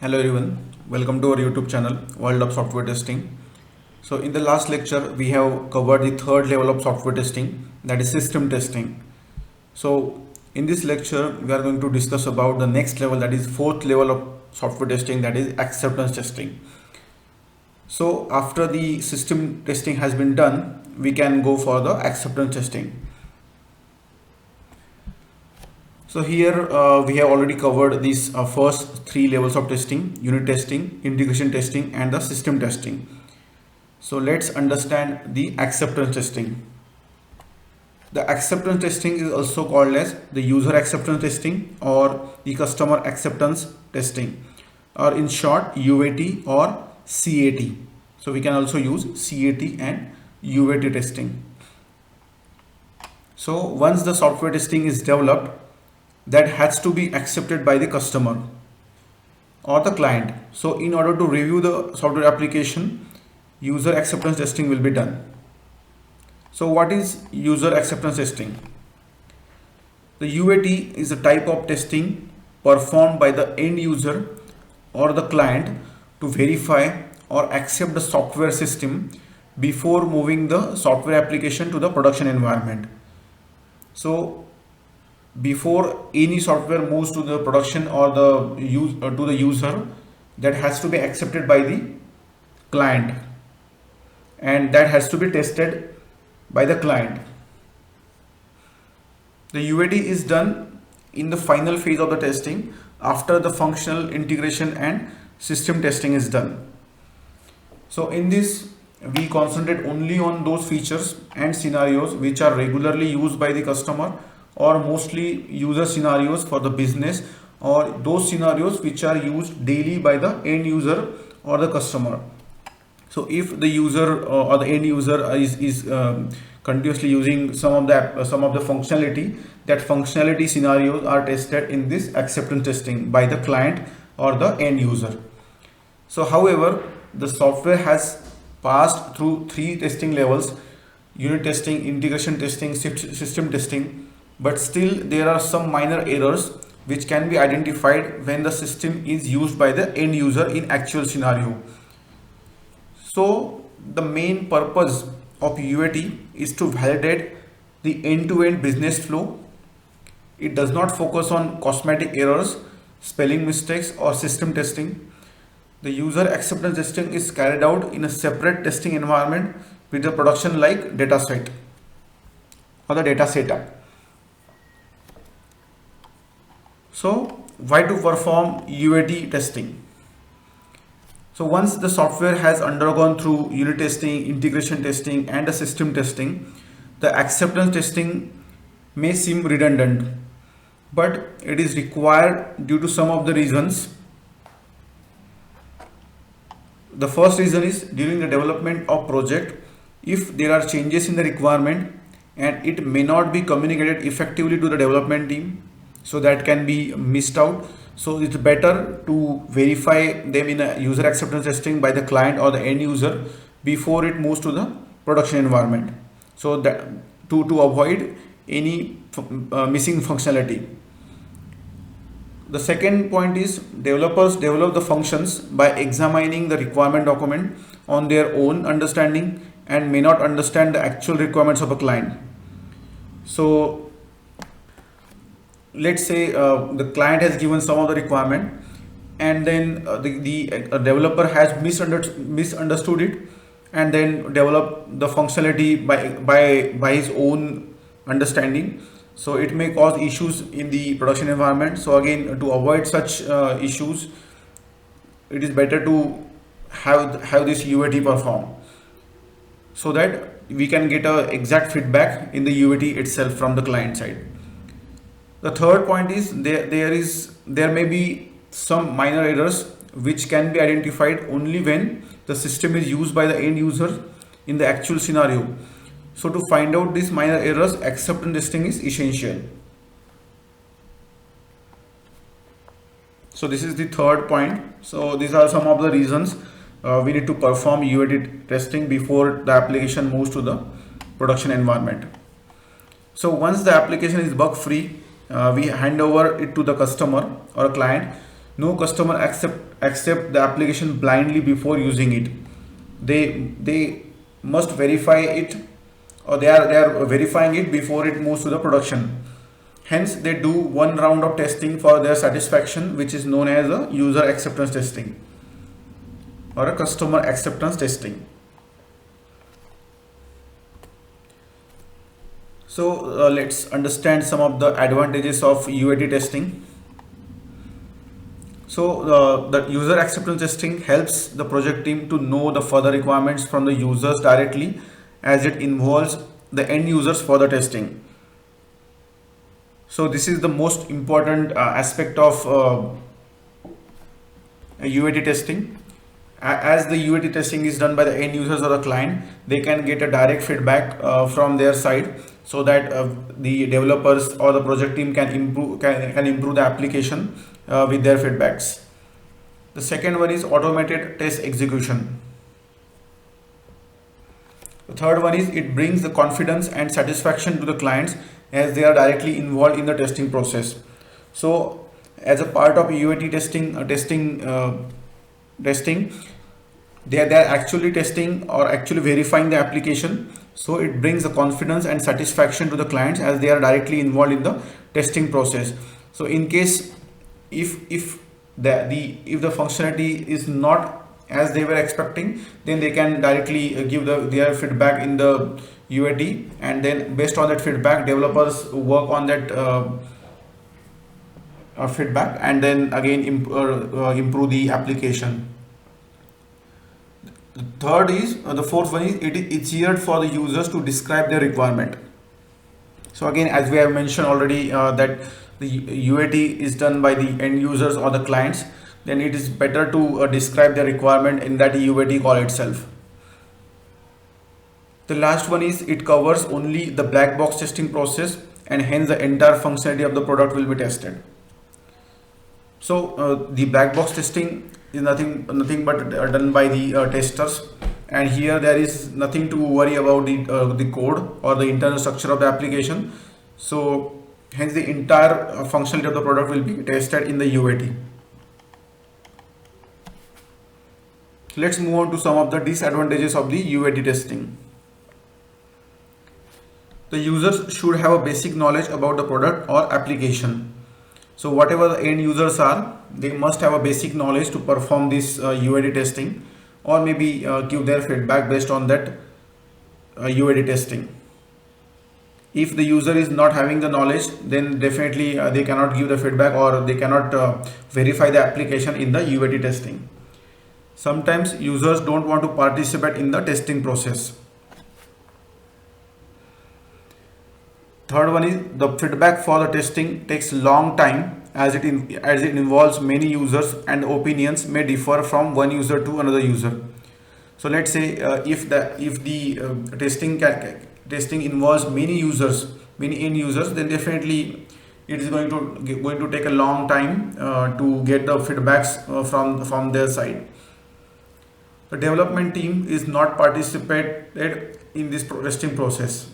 Hello everyone, welcome to our YouTube channel World of Software Testing. So in the last lecture we have covered the third level of software testing, that is system testing. So in this lecture we are going to discuss about the next level, that is fourth level of software testing, that is acceptance testing. So after the system testing has been done, we can go for the acceptance testing. So here we have already covered these first three levels of testing: unit testing, integration testing, and the system testing. So let's understand the acceptance testing. The acceptance testing is also called as the user acceptance testing or the customer acceptance testing, or in short UAT or CAT. So we can also use CAT and UAT testing. So once the software testing is developed, that has to be accepted by the customer or the client. So in order to review the software application, user acceptance testing will be done. So what is user acceptance testing? The UAT is a type of testing performed by the end user or the client to verify or accept the software system before moving the software application to the production environment. So before any software moves to the production or to the user, that has to be accepted by the client and that has to be tested by the client. The UAT is done in the final phase of the testing after the functional integration and system testing is done. So in this we concentrate only on those features and scenarios which are regularly used by the customer, or mostly user scenarios for the business, or those scenarios which are used daily by the end user or the customer. So if the user or the end user is continuously using some of the functionality, that functionality scenarios are tested in this acceptance testing by the client or the end user. So however, the software has passed through three testing levels: unit testing, integration testing, system testing, but still there are some minor errors which can be identified when the system is used by the end user in actual scenario. So the main purpose of UAT is to validate the end-to-end business flow. It does not focus on cosmetic errors, spelling mistakes, or system testing. The user acceptance testing is carried out in a separate testing environment with the production like data set or the data setup. So why to perform UAT testing? So once the software has undergone through unit testing, integration testing, and the system testing, the acceptance testing may seem redundant, but it is required due to some of the reasons. The first reason is during the development of project, if there are changes in the requirement and it may not be communicated effectively to the development team, so that can be missed out. So it's better to verify them in a user acceptance testing by the client or the end user before it moves to the production environment, so that to avoid any missing functionality. The second point is developers develop the functions by examining the requirement document on their own understanding and may not understand the actual requirements of a client. So let's say the client has given some of the requirement and then the developer has misunderstood it and then develop the functionality by his own understanding. So it may cause issues in the production environment. So again, to avoid such issues, it is better to have this UAT perform, so that we can get a exact feedback in the UAT itself from the client side. The third point is there may be some minor errors which can be identified only when the system is used by the end user in the actual scenario. So to find out these minor errors, acceptance testing is essential. So this is the third point. So these are some of the reasons we need to perform UAT testing before the application moves to the production environment. So once the application is bug free, we hand over it to the customer or a client No customer accept the application blindly before using it. They must verify it, or they are verifying it before it moves to the production. Hence, they do one round of testing for their satisfaction, which is known as a user acceptance testing or a customer acceptance testing. So let's understand some of the advantages of UAT testing. So the user acceptance testing helps the project team to know the further requirements from the users directly, as it involves the end users for the testing. So this is the most important aspect of UAT testing. As the UAT testing is done by the end users or the client, they can get a direct feedback from their side, so that the developers or the project team can improve the application with their feedbacks. The second one is automated test execution. The third one is it brings the confidence and satisfaction to the clients, as they are directly involved in the testing process. So as a part of UAT testing, they are actually testing or actually verifying the application. So it brings the confidence and satisfaction to the clients, as they are directly involved in the testing process. So in case if the functionality is not as they were expecting, then they can directly give their feedback in the UAT, and then based on that feedback, developers work on that feedback, and then again improve the application. The fourth one is it is easier for the users to describe their requirement. So again, as we have mentioned already, that the UAT is done by the end users or the clients, then it is better to describe the requirement in that UAT call itself. The last one is it covers only the black box testing process, and hence the entire functionality of the product will be tested. So the black box testing is nothing but done by the testers, and here there is nothing to worry about the code or the internal structure of the application. So hence the entire functionality of the product will be tested in the UAT. Let's move on to some of the disadvantages of the UAT testing. The users should have a basic knowledge about the product or application. So whatever the end users are, they must have a basic knowledge to perform this UAT testing, or maybe give their feedback based on that UAT testing. If the user is not having the knowledge, then definitely they cannot give the feedback, or they cannot verify the application in the UAT testing. Sometimes users don't want to participate in the testing process. Third one is the feedback for the testing takes long time, as it involves many users, and opinions may differ from one user to another user. So let's say if the testing involves many end users, then definitely it is going to take a long time to get the feedbacks from their side. The development team is not participated in this testing process.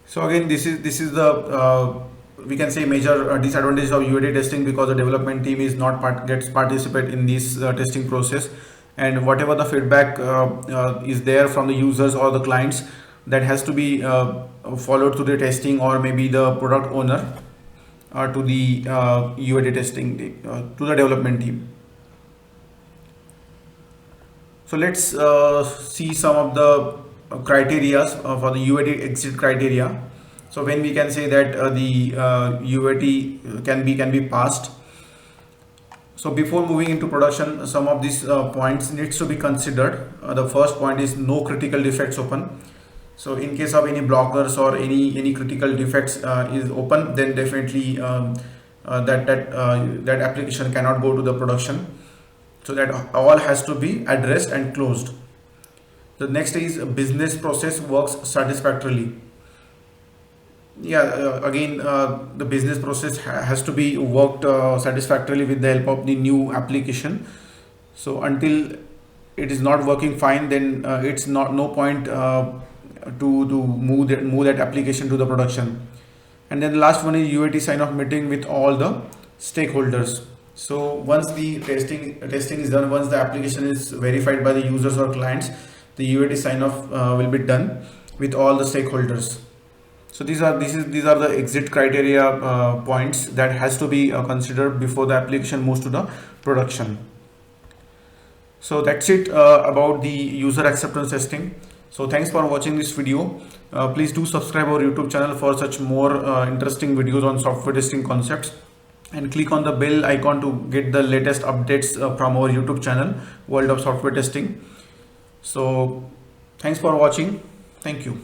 So again, this is the we can say major disadvantage of UAT testing, because the development team is not participate in this testing process, and whatever the feedback is there from the users or the clients, that has to be followed to the testing, or maybe the product owner to the UAT testing to the development team. So let's see some of the criteria for the UAT exit criteria. So when we can say that the UAT can be passed. So before moving into production, some of these points needs to be considered. The first point is no critical defects open. So in case of any blockers or any critical defects is open, then definitely that application cannot go to the production. So that all has to be addressed and closed. The next is business process works satisfactorily. Again, the business process has to be worked satisfactorily with the help of the new application. So until it is not working fine, then it's no point to move that application to the production. And then the last one is UAT sign off meeting with all the stakeholders. So once the testing is done, once the application is verified by the users or clients, the UAT sign off will be done with all the stakeholders. So these are the exit criteria points that has to be considered before the application moves to the production. So that's it about the user acceptance testing. So thanks for watching this video. Please do subscribe our YouTube channel for such more interesting videos on software testing concepts, and click on the bell icon to get the latest updates from our YouTube channel, World of Software Testing. So thanks for watching. Thank you.